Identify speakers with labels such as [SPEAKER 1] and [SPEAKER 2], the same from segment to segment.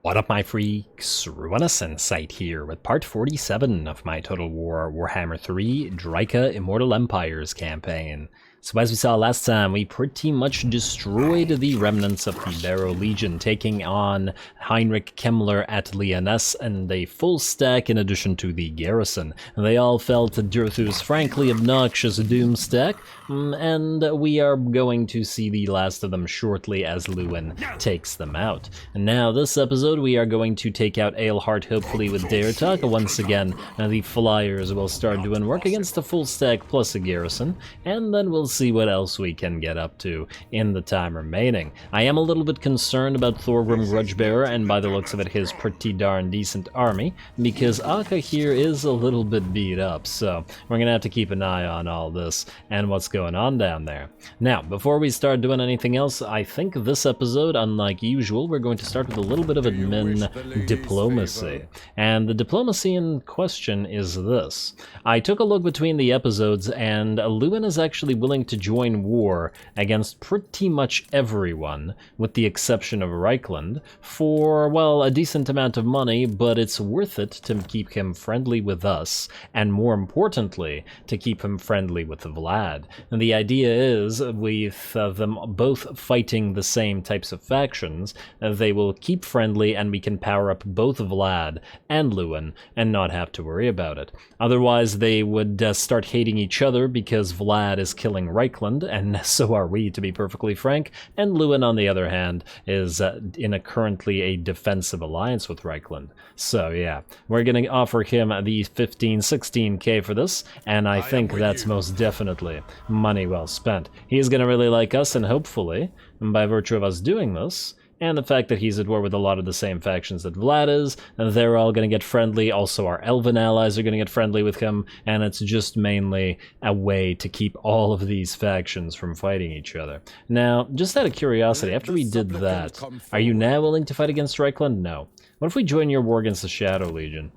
[SPEAKER 1] What up, my freaks? RuinusInsight here with part 47 of my Total Warhammer 3 Drycha Immortal Empires campaign. So as we saw last time, we pretty much destroyed the remnants of the Barrow Legion, taking on Heinrich Kemmler at Lyonesse and a full stack in addition to the garrison. They all fell to Dirthu's frankly obnoxious doom stack, and we are going to see the last of them shortly as Lewin takes them out. And now this episode we are going to take out Eilhart, hopefully with Drycha. Once again, the Flyers will start doing work against a full stack plus a garrison, and then we'll see what else we can get up to in the time remaining. I am a little bit concerned about Thorgrim Grudgebearer, and by the looks of it, his pretty darn decent army, because Akka here is a little bit beat up, so we're gonna have to keep an eye on all this and what's going on down there. Now, before we start doing anything else, I think this episode, unlike usual, we're going to start with a little bit of admin diplomacy. And the diplomacy in question is this. I took a look between the episodes, and Lewin is actually willing to join war against pretty much everyone, with the exception of Reichland, for, well, a decent amount of money, but it's worth it to keep him friendly with us, and more importantly, to keep him friendly with Vlad. And the idea is, with them both fighting the same types of factions, they will keep friendly and we can power up both Vlad and Lewin and not have to worry about it. Otherwise, they would start hating each other because Vlad is killing Reichland, and so are we, to be perfectly frank, and Lewin, on the other hand, is in a currently a defensive alliance with Reichland. So yeah, we're going to offer him the 16k for this, and I think that's most definitely money well spent. He's going to really like us, and hopefully, by virtue of us doing this, and the fact that he's at war with a lot of the same factions that Vlad is, they're all going to get friendly. Also, our elven allies are going to get friendly with him, and it's just mainly a way to keep all of these factions from fighting each other. Now, just out of curiosity, after we did that, are you now willing to fight against Reichland? No. What if we join your war against the Shadow Legion?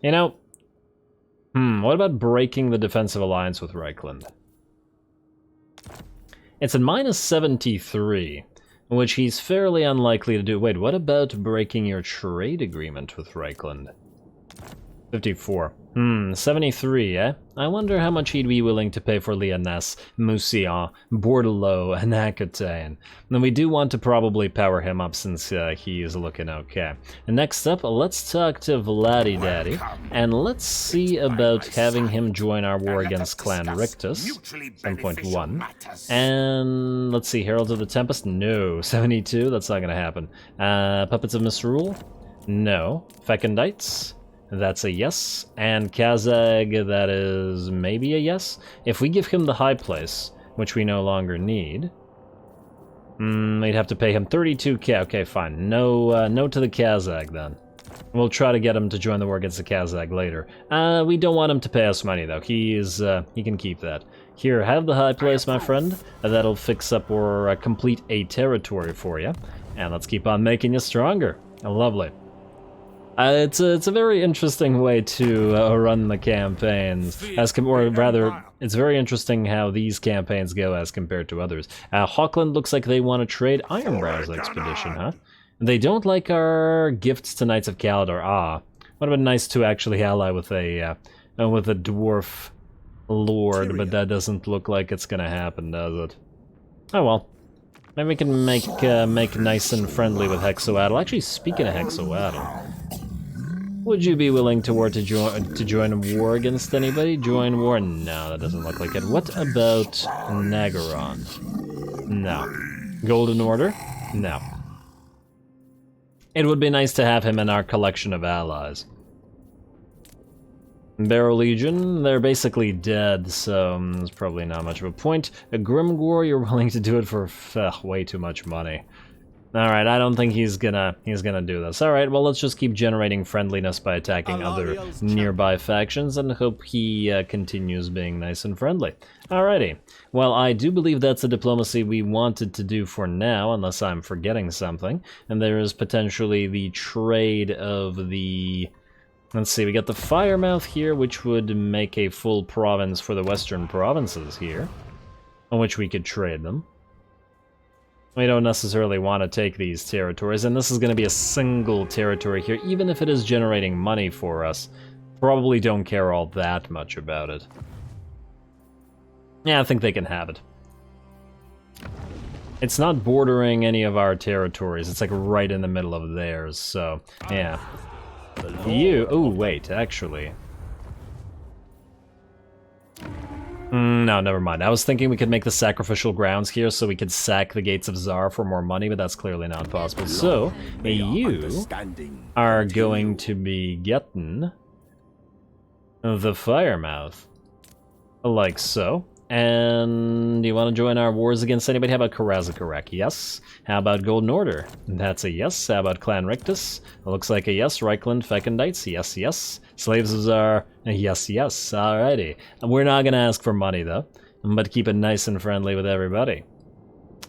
[SPEAKER 1] You know, what about breaking the defensive alliance with Reichland? It's at minus 73. Which he's fairly unlikely to do. Wait, what about breaking your trade agreement with Reichland? 54. 73, eh? I wonder how much he'd be willing to pay for Lyonesse, Mousillon, Bordelot, and Aquitaine. And we do want to probably power him up since he is looking okay. And next up, let's talk to Vladdy Daddy, and let's see about having him join our war against Clan Rictus, 7.1. And let's see, Herald of the Tempest? No. 72? That's not gonna happen. Puppets of Misrule? No. Fecondites? That's a yes. And Kazag, that is maybe a yes. If we give him the high place, which we no longer need, we'd have to pay him 32k. Okay, fine. No, no to the Kazag then. We'll try to get him to join the war against the Kazag later. We don't want him to pay us money though. He can keep that. Here, have the high place, my friend. That'll fix up or complete a territory for you. And let's keep on making you stronger. Lovely. It's a very interesting way to run the campaigns, or rather, it's very interesting how these campaigns go as compared to others. Hawkland looks like they want to trade Ironbrow's expedition, huh? They don't like our gifts to Knights of Kalador. Would have been nice to actually ally with a dwarf lord, but that doesn't look like it's gonna happen, does it? Oh well. Maybe we can make nice and friendly with Hexoatl. Actually, speaking of Hexoatl, would you be willing to join a war against anybody? Join war? No, that doesn't look like it. What about Nagaron? No. Golden Order? No. It would be nice to have him in our collection of allies. Barrow Legion, they're basically dead, so there's probably not much of a point. A Grimgor, you're willing to do it for way too much money. Alright, I don't think he's gonna do this. Alright, well, let's just keep generating friendliness by attacking other nearby factions and hope he continues being nice and friendly. Alrighty. Well, I do believe that's the diplomacy we wanted to do for now, unless I'm forgetting something. And there is potentially the trade of the... Let's see, we got the Firemouth here, which would make a full province for the western provinces here, on which we could trade them. We don't necessarily want to take these territories, and this is going to be a single territory here, even if it is generating money for us. Probably don't care all that much about it. Yeah, I think they can have it. It's not bordering any of our territories, it's like right in the middle of theirs, so, yeah. You, oh wait, actually. No, never mind. I was thinking we could make the sacrificial grounds here so we could sack the Gates of Zar for more money, but that's clearly not possible. So, you are going to be getting the Firemouth, like so. And do you want to join our wars against anybody? How about Karazakarek? Yes. How about Golden Order? That's a yes. How about Clan Rictus? It looks like a yes. Reichland Fekendites? Yes, yes. Slaves of Zar? Yes, yes. Alrighty. We're not going to ask for money, though, but keep it nice and friendly with everybody.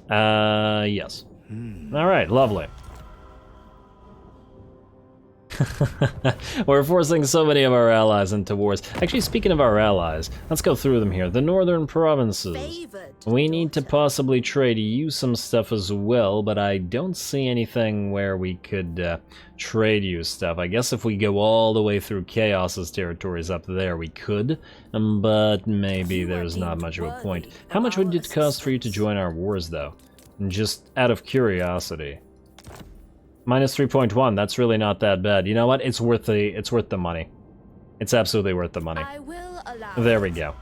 [SPEAKER 1] Yes. Alright, lovely. We're forcing so many of our allies into wars. Actually, speaking of our allies, let's go through them here. The northern provinces. We need to possibly trade you some stuff as well, but I don't see anything where we could trade you stuff. I guess if we go all the way through Chaos's territories up there, we could, but maybe there's not much of a point. How much would it cost for you to join our wars, though? Just out of curiosity. Minus 3.1, that's really not that bad. You know what? It's worth the money. It's absolutely worth the money. There we go.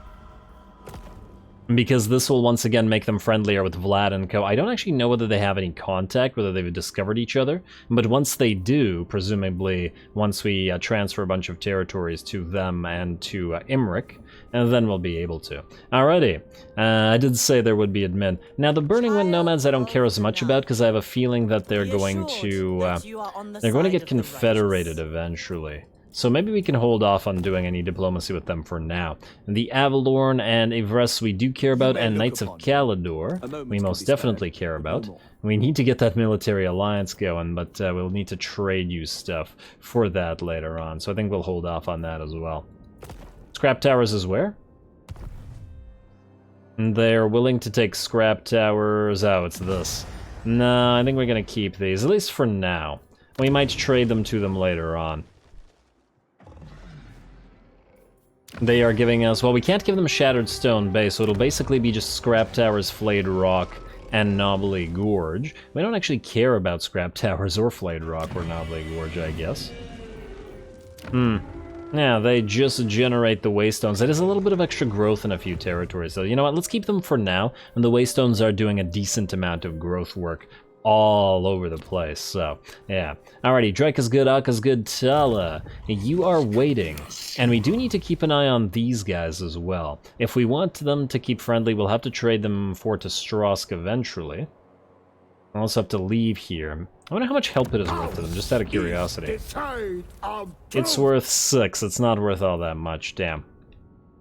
[SPEAKER 1] Because this will once again make them friendlier with Vlad and co. I don't actually know whether they have any contact, whether they've discovered each other, but once they do, presumably once we transfer a bunch of territories to them and to Imric, and then we'll be able to. Alrighty, I did say there would be admin. Now the Burning Wind Nomads I don't care as much about because I have a feeling that they're going to get confederated eventually. So maybe we can hold off on doing any diplomacy with them for now. The Avalorn and Ivres we do care about, and Knights of Calador we most definitely care about. We need to get that military alliance going, but we'll need to trade you stuff for that later on. So I think we'll hold off on that as well. Scrap Towers is where? They're willing to take Scrap Towers. Oh, it's this. No, I think we're going to keep these, at least for now. We might trade them to them later on. They are giving us, well, we can't give them Shattered Stone Base, so it'll basically be just Scrap Towers, Flayed Rock, and Knobbly Gorge. We don't actually care about Scrap Towers or Flayed Rock or Knobbly Gorge, I guess. Yeah, they just generate the Waystones. It is a little bit of extra growth in a few territories, so you know what, let's keep them for now, and the Waystones are doing a decent amount of growth work all over the place, so, yeah. Alrighty, Drycha's good, Aka's good, Tala. You are waiting, and we do need to keep an eye on these guys as well. If we want them to keep friendly, we'll have to trade them for to Strask eventually. I'll also have to leave here. I wonder how much help it is worth to them, just out of curiosity. It's worth 6, it's not worth all that much, damn.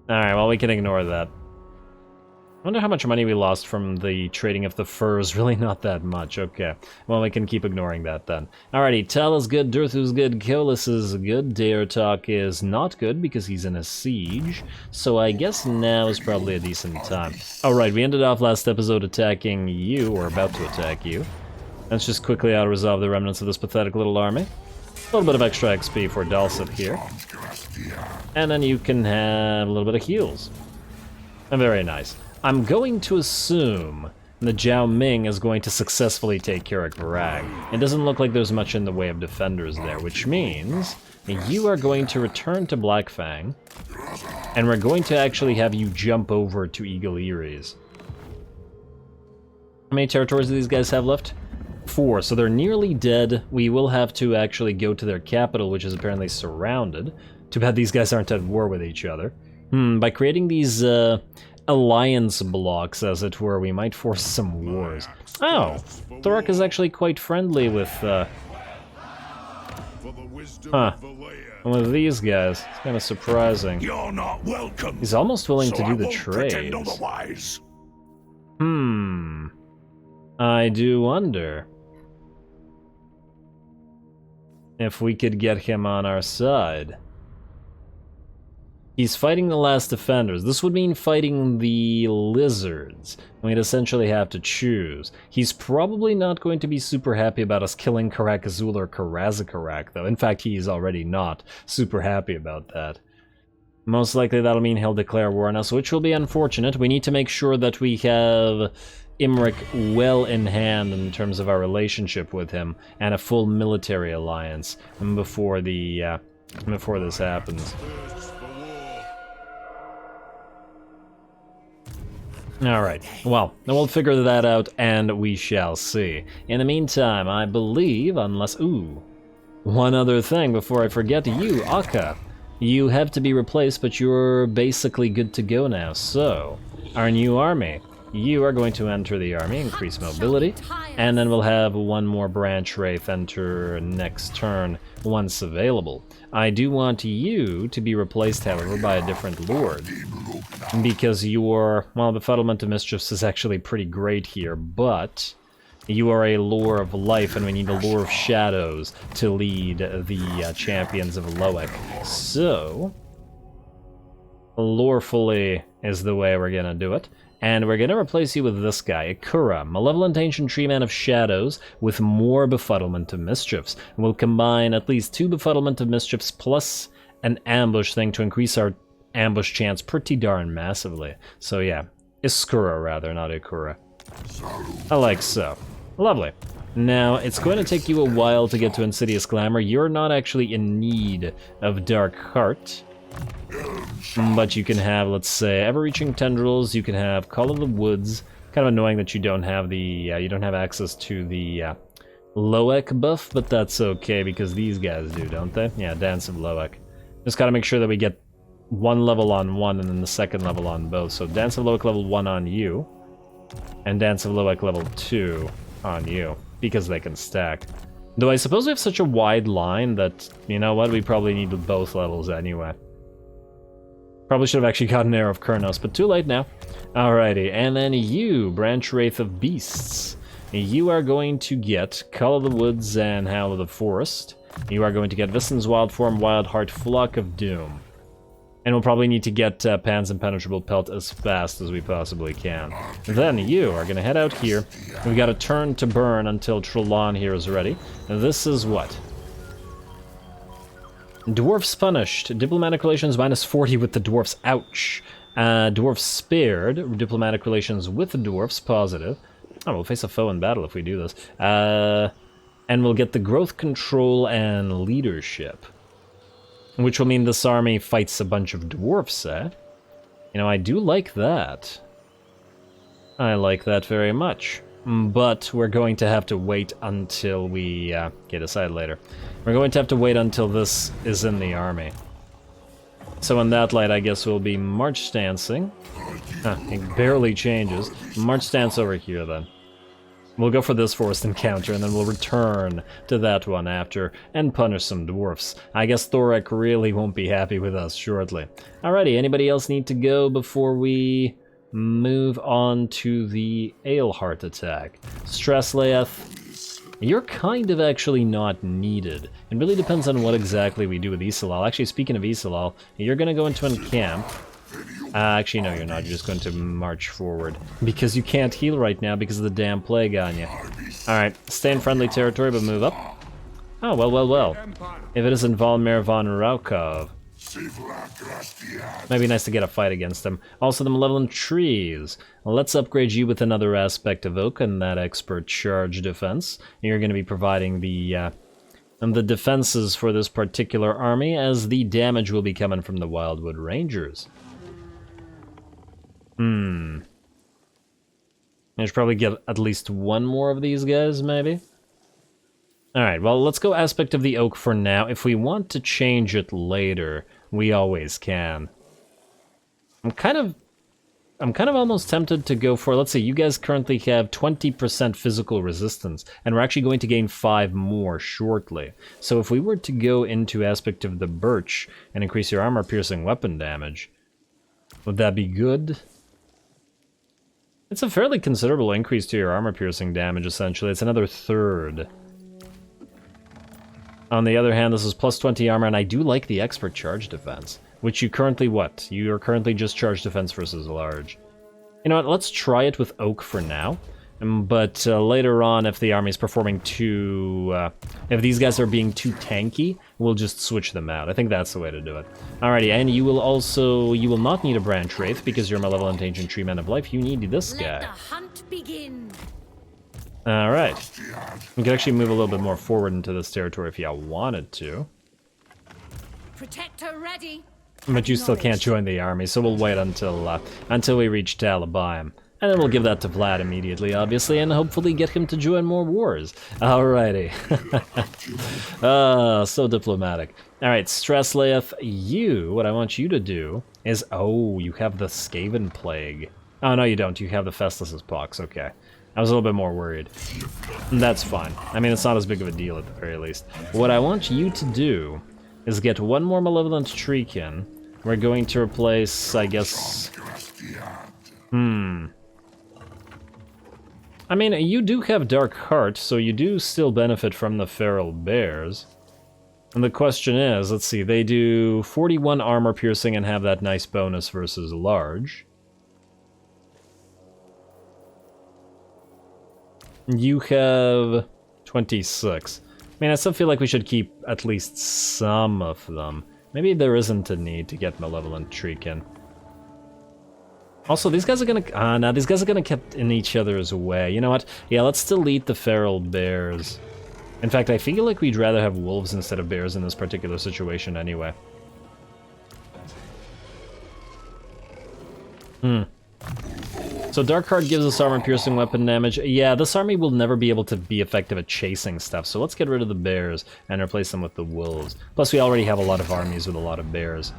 [SPEAKER 1] Alright, well we can ignore that. I wonder how much money we lost from the trading of the furs. Really not that much. Okay. Well, we can keep ignoring that then. Alrighty, Tal is good, Durthu's good, Kolis is good, Daertok is not good because he's in a siege. So I guess now is probably a decent time. Alright, we ended off last episode attacking you, or about to attack you. Let's just quickly out-resolve the remnants of this pathetic little army. A little bit of extra XP for Dalseth here. And then you can have a little bit of heals. And very nice. I'm going to assume the Jiao Ming is going to successfully take Kirik Varag. It doesn't look like there's much in the way of defenders there, which means you are going to return to Blackfang, and we're going to actually have you jump over to Eagle Eyries. How many territories do these guys have left? 4, so they're nearly dead. We will have to actually go to their capital, which is apparently surrounded. Too bad these guys aren't at war with each other. By creating these, alliance blocks, as it were, we might force some wars. Oh, Thorak is actually quite friendly with, with these guys. It's kind of surprising.
[SPEAKER 2] You're not welcome.
[SPEAKER 1] He's almost willing
[SPEAKER 2] So
[SPEAKER 1] to
[SPEAKER 2] I
[SPEAKER 1] do the
[SPEAKER 2] won't
[SPEAKER 1] trades.
[SPEAKER 2] pretend otherwise.
[SPEAKER 1] I do wonder if we could get him on our side. He's fighting the last defenders. This would mean fighting the lizards. We'd essentially have to choose. He's probably not going to be super happy about us killing Karak Azul or Karazakarak, though. In fact, he's already not super happy about that. Most likely that'll mean he'll declare war on us, which will be unfortunate. We need to make sure that we have Imric well in hand in terms of our relationship with him, and a full military alliance before this happens. Alright, well, we'll figure that out and we shall see. In the meantime, I believe, unless... Ooh, one other thing before I forget, you, Akka. You have to be replaced, but you're basically good to go now. So, our new army. You are going to enter the army, increase mobility, and then we'll have one more branch wraith enter next turn once available. I do want you to be replaced, however, by a different lord, because your, well, Befuddlement of Mischiefs is actually pretty great here, but you are a Lore of Life, and we need a Lore of Shadows to lead the champions of Loic. So, lorefully is the way we're gonna do it. And we're gonna replace you with this guy, Ikura, Malevolent Ancient Treeman of Shadows, with more Befuddlement of Mischiefs. We'll combine at least 2 Befuddlement of Mischiefs plus an ambush thing to increase our ambush chance pretty darn massively. So yeah, Iskura rather, not Ikura. I like so. Lovely. Now, it's going to take you a while to get to Insidious Glamour. You're not actually in need of Dark Heart. But you can have, let's say, Ever-Reaching Tendrils, you can have Call of the Woods. Kind of annoying that you don't have the, you don't have access to the Loic buff, but that's okay because these guys do, don't they? Yeah, Dance of Loic. Just gotta make sure that we get one level on one and then the second level on both. So Dance of Loic level 1 on you, and Dance of Loic level 2 on you, because they can stack. Though I suppose we have such a wide line that, you know what, we probably need both levels anyway. Probably should have actually gotten Arrow of Kurnos, but too late now. Alrighty, and then you, Branch Wraith of Beasts. You are going to get Call of the Woods and Howl of the Forest. You are going to get Vissen's Wild Form, Wild Heart, Flock of Doom. And we'll probably need to get Pan's Impenetrable Pelt as fast as we possibly can. Then you are going to head out here. We've got a turn to burn until Trelon here is ready. This is what? Dwarfs punished. Diplomatic relations minus 40 with the dwarfs. Ouch. Dwarfs spared. Diplomatic relations with the dwarfs positive. Oh, we'll face a foe in battle if we do this. And we'll get the growth control and leadership. Which will mean this army fights a bunch of dwarfs, eh? You know, I do like that. I like that very much. But we're going to have to wait until we decide later. We're going to have to wait until this is in the army. So in that light, I guess we'll be March Stancing. It barely changes. March Stance over here, then. We'll go for this forest encounter, and then we'll return to that one after, and punish some dwarfs. I guess Thorek really won't be happy with us shortly. Alrighty, anybody else need to go before we move on to the Eilhart attack? Stressleith, you're kind of actually not needed. It really depends on what exactly we do with Isilal. Actually, speaking of Isilal, you're going to go into encamp. Actually, no, you're not. You're just going to march forward. Because you can't heal right now because of the damn plague on you. Alright, stay in friendly territory, but move up. Oh, well, well, well. If it isn't Volmir von Raukov. Might be nice to get a fight against them. Also, the Malevolent Trees. Let's upgrade you with another aspect of Oak and that expert charge defense. You're going to be providing the defenses for this particular army, as the damage will be coming from the Wildwood Rangers. I should probably get at least one more of these guys, maybe? Alright, well, let's go aspect of the oak for now. If we want to change it later, we always can. I'm kind of almost tempted to go for, let's say, you guys currently have 20% physical resistance, and we're actually going to gain 5 more shortly. So if we were to go into aspect of the birch and increase your armor-piercing weapon damage, would that be good? It's a fairly considerable increase to your armor-piercing damage, essentially. It's another third. On the other hand, this is plus 20 armor, and I do like the expert charge defense. which you currently what? You are currently just charge defense versus large. You know what, let's try it with oak for now. But later on, if the army is performing too... if these guys are being too tanky, we'll just switch them out. I think that's the way to do it. Alrighty, and you will also... You will not need a branch wraith, because you're a malevolent ancient tree man of life. You need this guy.
[SPEAKER 3] Let the hunt begin.
[SPEAKER 1] Alright. You can actually move a little bit more forward into this territory if you wanted to.
[SPEAKER 3] Protector ready.
[SPEAKER 1] But you still can't join the army, so we'll wait until we reach Talabayam. And then we'll give that to Vlad immediately, obviously, and hopefully get him to join more wars. Alrighty. So diplomatic. Alright, Stressleith, what I want you to do is... Oh, you have the Skaven Plague. Oh, no, you don't. You have the Festus's Pox, okay. I was a little bit more worried. That's fine. I mean, it's not as big of a deal at the very least. What I want you to do is get one more Malevolent Treekin. We're going to replace, I guess... I mean, you do have Dark Heart, so you do still benefit from the Feral Bears. And the question is, let's see, they do 41 armor piercing and have that nice bonus versus large. You have 26. I mean, I still feel like we should keep at least some of them. Maybe there isn't a need to get Malevolent Treekin. Also, these guys are gonna... no, these guys are gonna get in each other's way. You know what? Yeah, let's delete the Feral Bears. In fact, I feel like we'd rather have wolves instead of bears in this particular situation anyway. So Darkheart gives us armor-piercing weapon damage. Yeah, this army will never be able to be effective at chasing stuff, so let's get rid of the bears and replace them with the wolves. Plus, we already have a lot of armies with a lot of bears.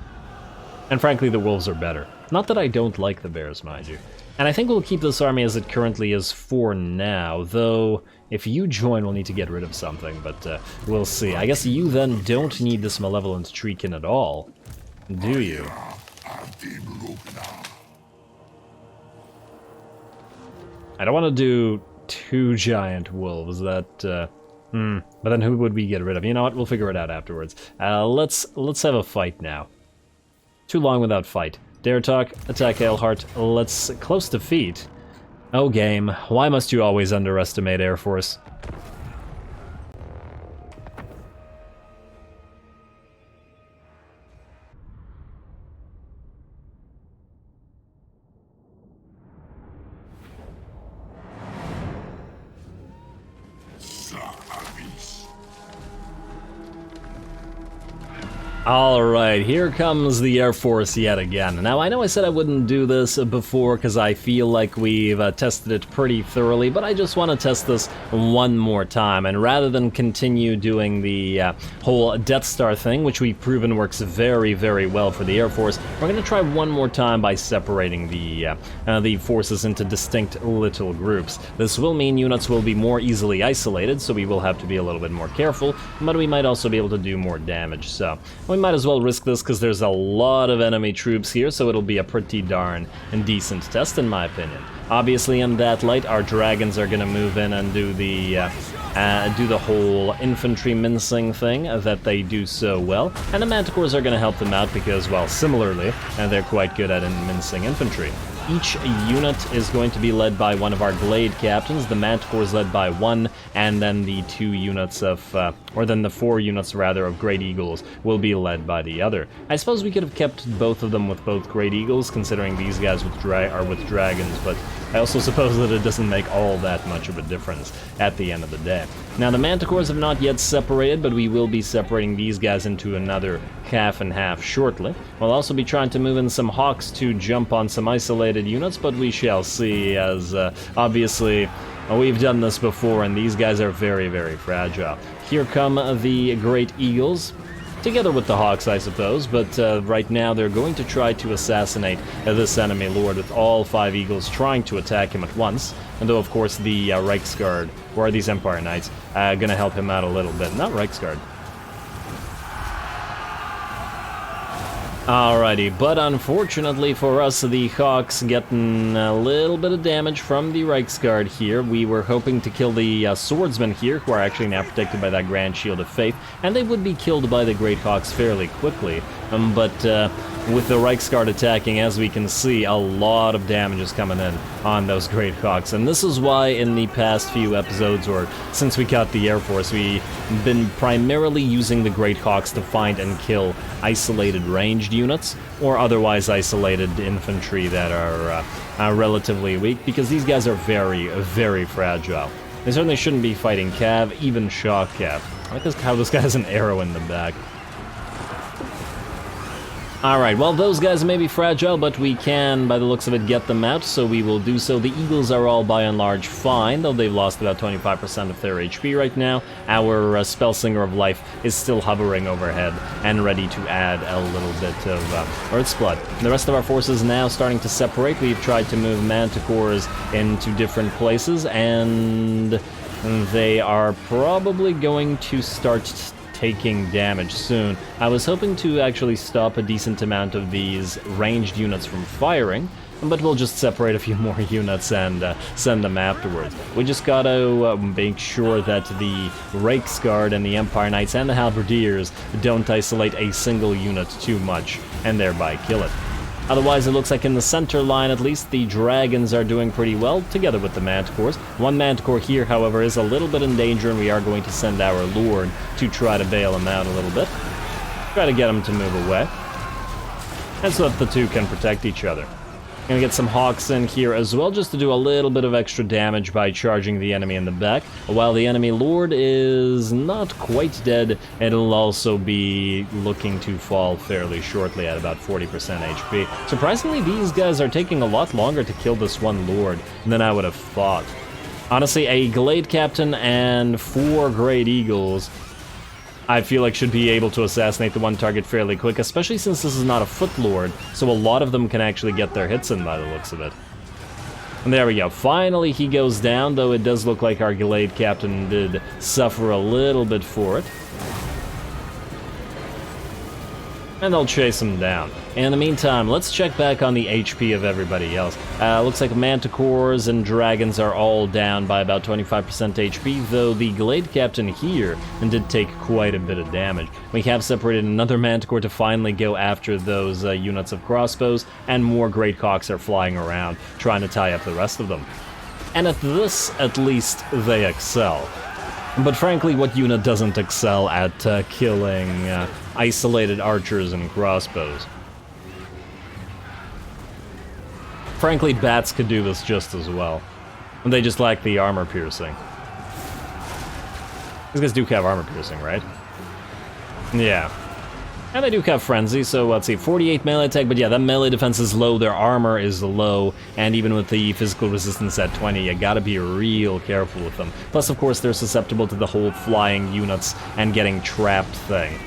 [SPEAKER 1] And frankly, the wolves are better. Not that I don't like the bears, mind you. And I think we'll keep this army as it currently is for now, though if you join, we'll need to get rid of something, but we'll see. I guess you then don't need this Malevolent Treekin at all, do you? I don't want to do 2 giant wolves, that, But then who would we get rid of? You know what, we'll figure it out afterwards. Let's have a fight now. Too long without fight. Dare talk, attack Eilhart, let's close defeat. Oh game, why must you always underestimate Air Force? Alright, here comes the Air Force yet again. Now, I know I said I wouldn't do this before because I feel like we've tested it pretty thoroughly, but I just want to test this one more time. And rather than continue doing the whole Death Star thing, which we've proven works very, very well for the Air Force, we're going to try one more time by separating the forces into distinct little groups. This will mean units will be more easily isolated, so we will have to be a little bit more careful, but we might also be able to do more damage, so... We might as well risk this because there's a lot of enemy troops here, so it'll be a pretty darn decent test in my opinion. Obviously in that light, our dragons are going to move in and do the whole infantry mincing thing that they do so well, and the manticores are going to help them out because, well, similarly, they're quite good at mincing infantry. Each unit is going to be led by one of our Glade captains, the Manticore is led by one, and then the 2 units of, or then the 4 units rather, of Great Eagles will be led by the other. I suppose we could have kept both of them with both Great Eagles, considering these guys are with dragons, but I also suppose that it doesn't make all that much of a difference at the end of the day. Now, the Manticores have not yet separated, but we will be separating these guys into another half and half shortly. We'll also be trying to move in some Hawks to jump on some isolated units, but we shall see, as obviously we've done this before, and these guys are very, very fragile. Here come the Great Eagles, together with the Hawks, I suppose, but right now they're going to try to assassinate this enemy lord with all 5 Eagles trying to attack him at once, and though of course the Reiksguard, or these Empire Knights, gonna help him out a little bit. Not Reiksguard. Alrighty, but unfortunately for us, the Hawks getting a little bit of damage from the Reiksguard here. We were hoping to kill the swordsmen here, who are actually now protected by that Grand Shield of Faith, and they would be killed by the Great Hawks fairly quickly. But with the Reichsguard attacking, as we can see, a lot of damage is coming in on those Great Hawks. And this is why in the past few episodes, or since we got the Air Force, we've been primarily using the Great Hawks to find and kill isolated ranged units, or otherwise isolated infantry that are relatively weak, because these guys are very, very fragile. They certainly shouldn't be fighting Cav, even Shock Cav. I like how this guy has an arrow in the back. Alright, well, those guys may be fragile, but we can, by the looks of it, get them out, so we will do so. The Eagles are all, by and large, fine, though they've lost about 25% of their HP right now. Our Spellsinger of Life is still hovering overhead and ready to add a little bit of Earth's Blood. The rest of our forces now starting to separate. We've tried to move Manticores into different places, and they are probably going to start taking damage soon. I was hoping to actually stop a decent amount of these ranged units from firing, but we'll just separate a few more units and send them afterwards. We just gotta make sure that the Reichsguard and the Empire Knights and the Halberdiers don't isolate a single unit too much and thereby kill it. Otherwise, it looks like in the center line, at least, the dragons are doing pretty well, together with the manticores. One manticore here, however, is a little bit in danger, and we are going to send our lord to try to bail him out a little bit. Try to get him to move away. And so that the two can protect each other. Gonna get some hawks in here as well, just to do a little bit of extra damage by charging the enemy in the back. While the enemy lord is not quite dead, it'll also be looking to fall fairly shortly at about 40% HP. Surprisingly, these guys are taking a lot longer to kill this one lord than I would have thought. Honestly, a Glade Captain and 4 Great Eagles, I feel like, should be able to assassinate the one target fairly quick, especially since this is not a Foot Lord, so a lot of them can actually get their hits in by the looks of it. And there we go. Finally, he goes down, though it does look like our Glade Captain did suffer a little bit for it. And they'll chase him down. In the meantime, let's check back on the HP of everybody else. Looks like Manticores and Dragons are all down by about 25% HP, though the Glade Captain here did take quite a bit of damage. We have separated another Manticore to finally go after those units of crossbows, and more Great Hawks are flying around, trying to tie up the rest of them. And at this, at least, they excel. But frankly, what unit doesn't excel at killing isolated archers and crossbows? Frankly, bats could do this just as well. And they just lack the armor piercing. These guys do have armor piercing, right? Yeah. And they do have Frenzy, so let's see, 48 melee attack, but yeah, that melee defense is low, their armor is low, and even with the physical resistance at 20, you gotta be real careful with them. Plus, of course, they're susceptible to the whole flying units and getting trapped thing.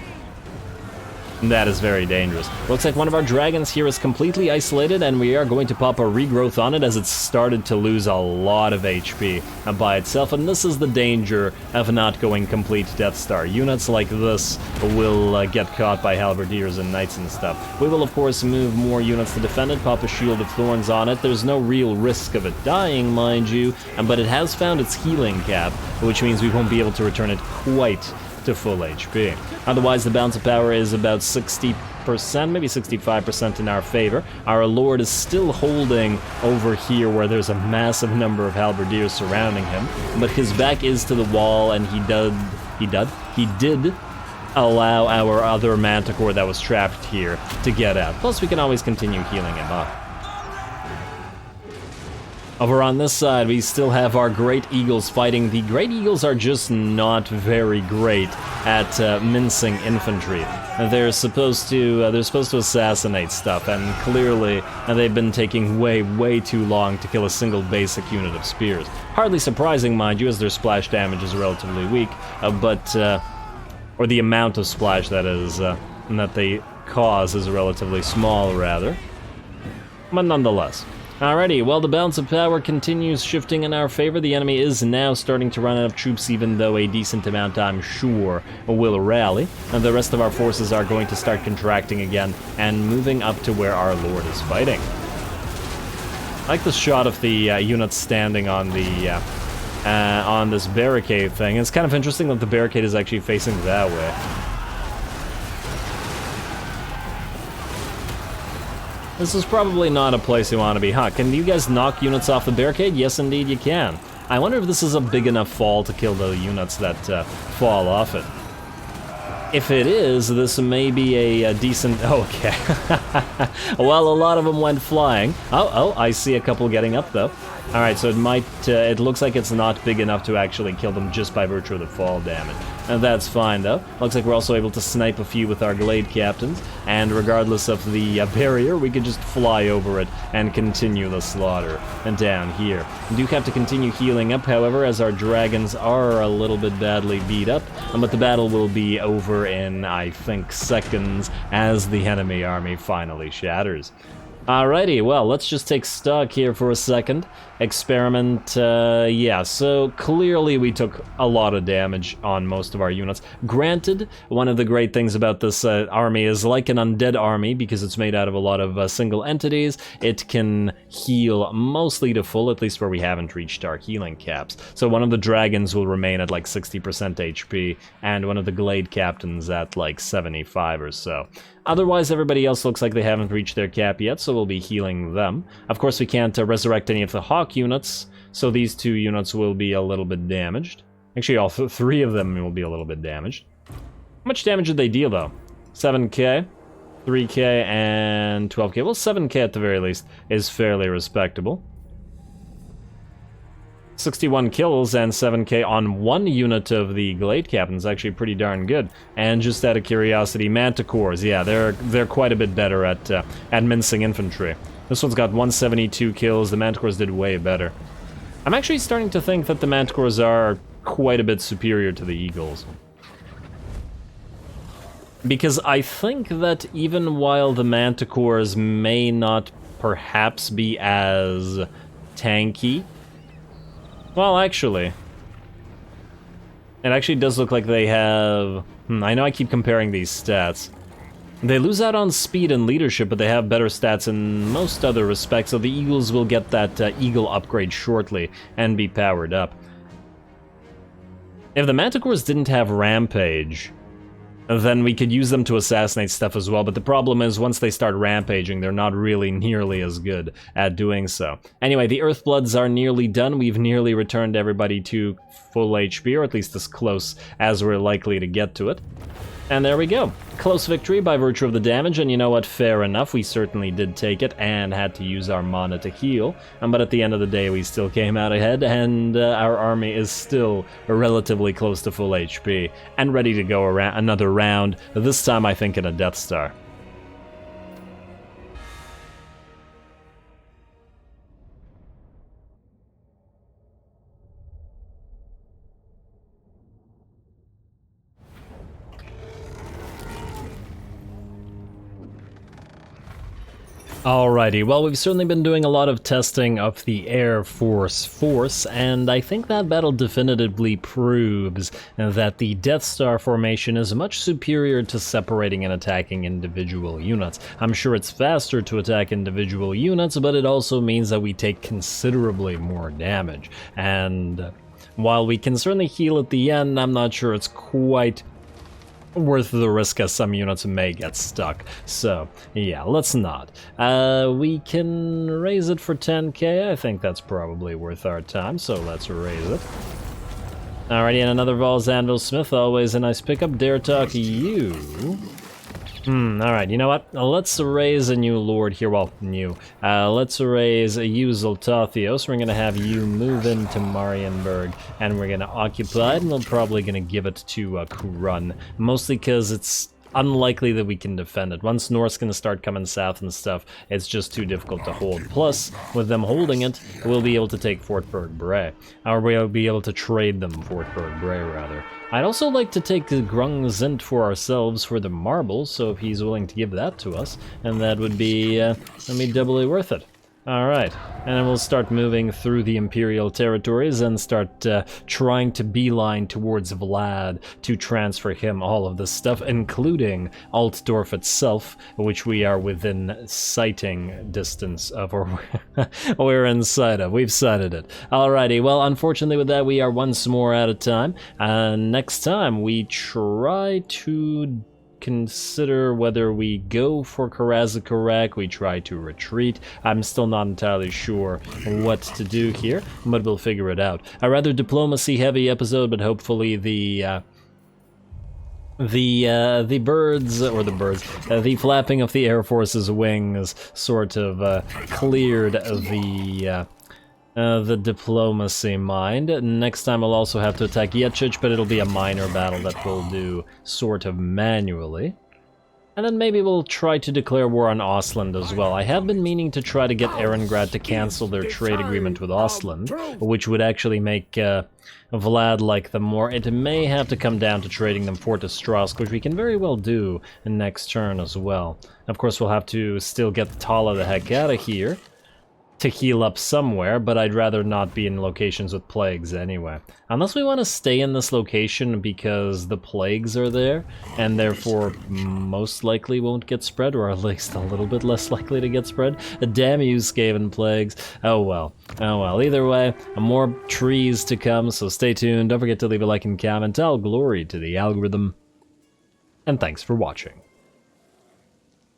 [SPEAKER 1] That is very dangerous. Looks like one of our dragons here is completely isolated, and we are going to pop a regrowth on it as it's started to lose a lot of HP by itself, and this is the danger of not going complete Death Star. Units like this will get caught by halberdiers and knights and stuff. We will, of course, move more units to defend it, pop a Shield of Thorns on it. There's no real risk of it dying, mind you, but it has found its healing cap, which means we won't be able to return it quite to full HP. Otherwise, the balance of power is about 60%, maybe 65% in our favor. Our lord is still holding over here where there's a massive number of halberdiers surrounding him, but his back is to the wall, and he did allow our other manticore that was trapped here to get out. Plus, we can always continue healing him up. Over on this side, we still have our Great Eagles fighting. The Great Eagles are just not very great at mincing infantry. They're supposed to assassinate stuff, and clearly they've been taking way too long to kill a single basic unit of spears. Hardly surprising, mind you, as their splash damage is relatively weak, or the amount of splash that is that they cause is relatively small, rather. But nonetheless. Alrighty, well, the balance of power continues shifting in our favor. The enemy is now starting to run out of troops, even though a decent amount, I'm sure, will rally. And the rest of our forces are going to start contracting again and moving up to where our lord is fighting. I like the shot of the units standing on the on this barricade thing. It's kind of interesting that the barricade is actually facing that way. This is probably not a place you want to be, huh? Can you guys knock units off the barricade? Yes, indeed you can. I wonder if this is a big enough fall to kill the units that fall off it. If it is, this may be a decent... Okay. Well, a lot of them went flying. Oh, I see a couple getting up, though. Alright, so it might... it looks like it's not big enough to actually kill them just by virtue of the fall damage. And that's fine, though. Looks like we're also able to snipe a few with our Glade Captains, and regardless of the barrier, we can just fly over it and continue the slaughter. And down here. We do have to continue healing up, however, as our dragons are a little bit badly beat up, but the battle will be over in, I think, seconds as the enemy army finally shatters. Alrighty, well, let's just take stock here for a second. Experiment, yeah, so clearly we took a lot of damage on most of our units. Granted, one of the great things about this army is like an undead army, because it's made out of a lot of single entities, it can heal mostly to full, at least where we haven't reached our healing caps. So one of the dragons will remain at like 60% HP, and one of the Glade Captains at like 75 or so. Otherwise, everybody else looks like they haven't reached their cap yet, so we'll be healing them. Of course, we can't resurrect any of the Hawk units, so these 2 units will be a little bit damaged. Actually, all 3 of them will be a little bit damaged. How much damage did they deal, though? 7k, 3k, and 12k. Well, 7k at the very least is fairly respectable. 61 kills and 7k on 1 unit of the Glade Captain is actually pretty darn good. And just out of curiosity, Manticores, yeah, they're quite a bit better at mincing infantry. This one's got 172 kills, the Manticores did way better. I'm actually starting to think that the Manticores are quite a bit superior to the Eagles. Because I think that even while the Manticores may not perhaps be as tanky, well, actually, it actually does look like they have... I know I keep comparing these stats. They lose out on speed and leadership, but they have better stats in most other respects, so the Eagles will get that Eagle upgrade shortly and be powered up. If the Manticores didn't have Rampage, then we could use them to assassinate stuff as well, but the problem is once they start rampaging, they're not really nearly as good at doing so. Anyway, the Earthbloods are nearly done. We've nearly returned everybody to full HP, or at least as close as we're likely to get to it. And there we go. Close victory by virtue of the damage, and you know what, fair enough, we certainly did take it and had to use our mana to heal, but at the end of the day we still came out ahead, and our army is still relatively close to full HP, and ready to go around another round, this time I think in a Death Star. Alrighty, well, we've certainly been doing a lot of testing of the Air Force, and I think that battle definitively proves that the Death Star formation is much superior to separating and attacking individual units. I'm sure it's faster to attack individual units, but it also means that we take considerably more damage. And while we can certainly heal at the end, I'm not sure it's quite worth the risk, as some units may get stuck. So yeah, let's not. We can raise it for 10k. I think that's probably worth our time, so let's raise it. Alrighty, and another Val's Anvil Smith, always a nice pickup. Dare talk you. Alright, you know what? Let's raise a new lord here. Well, new. Let's raise you, Zoltathios. We're gonna have you move into Marienburg, and we're gonna occupy it, and we're probably gonna give it to Kurun. Mostly because it's unlikely that we can defend it. Once North's gonna start coming south and stuff, it's just too difficult to hold. Plus, with them holding it, we'll be able to take Fort Berg-Bray. Or we'll be able to trade them Fort Berg-Bray, rather. I'd also like to take the Grung Zint for ourselves for the marble, so if he's willing to give that to us, and that would be doubly worth it. Alright, and then we'll start moving through the Imperial territories and start trying to beeline towards Vlad to transfer him all of this stuff, including Altdorf itself, which we are within sighting distance of, or we're inside of. We've sighted it. Alrighty, well, unfortunately with that, we are once more out of time. Next time, we try to consider whether we go for Karazakorek, we try to retreat. I'm still not entirely sure what to do here, but we'll figure it out. A rather diplomacy-heavy episode, but hopefully the flapping of the Air Force's wings sort of cleared the diplomacy mind. Next time I'll also have to attack Yetchich, but it'll be a minor battle that we'll do sort of manually. And then maybe we'll try to declare war on Ostland as well. I have been meaning to try to get Erengrad to cancel their trade agreement with Ostland, which would actually make Vlad like them more. It may have to come down to trading them Fortress Strask, which we can very well do next turn as well. Of course, we'll have to still get Tala the heck out of here to heal up somewhere, but I'd rather not be in locations with plagues anyway. Unless we want to stay in this location because the plagues are there, and therefore most likely won't get spread, or at least a little bit less likely to get spread. Damn you, Skaven plagues. Oh well. Oh well. Either way, more trees to come, so stay tuned. Don't forget to leave a like and comment. All glory to the algorithm. And thanks for watching.